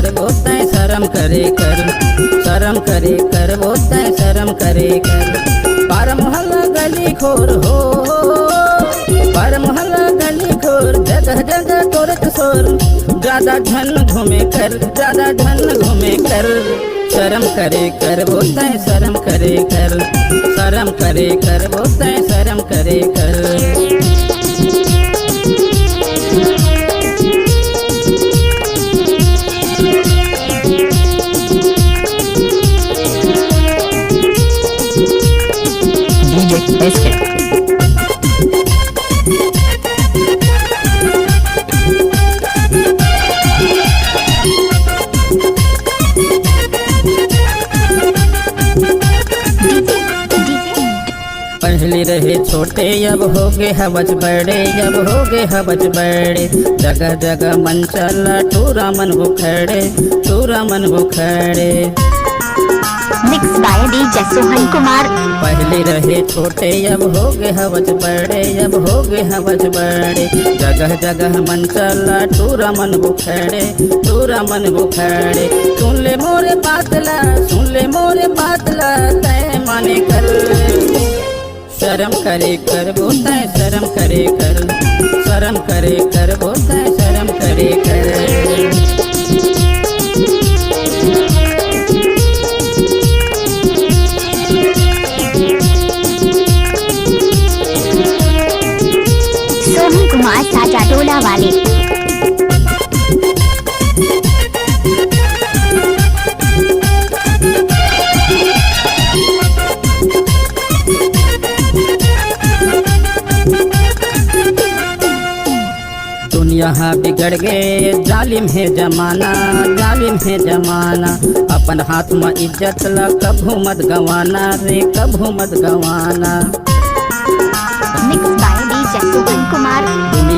कर बोलते हैं शर्म करे कर, शर्म करे कर बोलते हैं शर्म करे कर। पार मोहल्ला गली खोर हो, पार मोहल्ला गली खोर, जगह जगह तोरत शोर, ज्यादा धन घूमे कर, ज्यादा धन घूमे कर। शर्म करे कर बोलते हैं शर्म करे कर, शर्म करे कर बोलते हैं शर्म करे कर। DJ SK पहले रहे छोटे अब हो गए हवज बड़े, अब हो गए हवज बड़े। जगह जगह मन चला टूरा मन बुखड़े, टूरा मन बुखड़े। Mixed by DJ Sohan Kumar. पहले रहे छोटे अब हो गए हवज बड़े, अब हो गए हवज बड़े। जगह जगह मन चला टूरा मन बुखड़े, टूरा मन बुखड़े। सुन ले मोरे बातला, सुन ले मोरे बातला, तय माने कर। शर्म करे कर बोलता है शर्म करे कर, शर्म करे कर बोलता है शर्म करे कर। सोहन कुमार साजा टोला वाले। यहाँ बिगड़ गए जालिम है जमाना, जालिम है जमाना। अपन हाथ में इज्जत ला कभू मत गवाना रे, कभू मत गवाना। Mixed by DJ Sohan Kumar.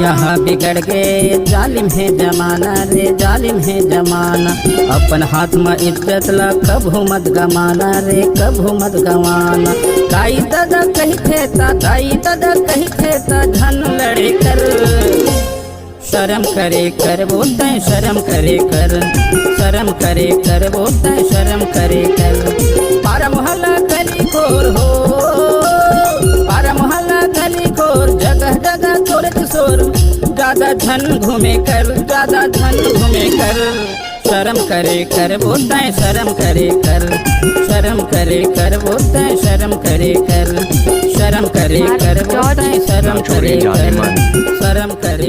यहाँ बिगड़ गए जालिम है जमाना रे, जालिम है जमाना। अपन हाथ में इज्जत ला कभू मत गवाना रे, कभू मत गवाना। दाई दादा कही थे ता, दाई दादा कही थे ता, धन लड़े कर। शर्म करे कर बोलते हैं शर्म करे कर, शर्म करे कर बोलते हैं शर्म करे कर। पारा मोहल्ला गली खोर हो, पारा मोहल्ला गली खोर, जगह जगह तोरत शोर, ज्यादा धन घूमे कर, ज्यादा धन घूमे कर। शर्म करे कर बोलते हैं शर्म करे कर, शर्म करे कर बोलते हैं शर्म करे कर। शर्म करे कर बोलते हैं शर्म करे कर, शर्म करे।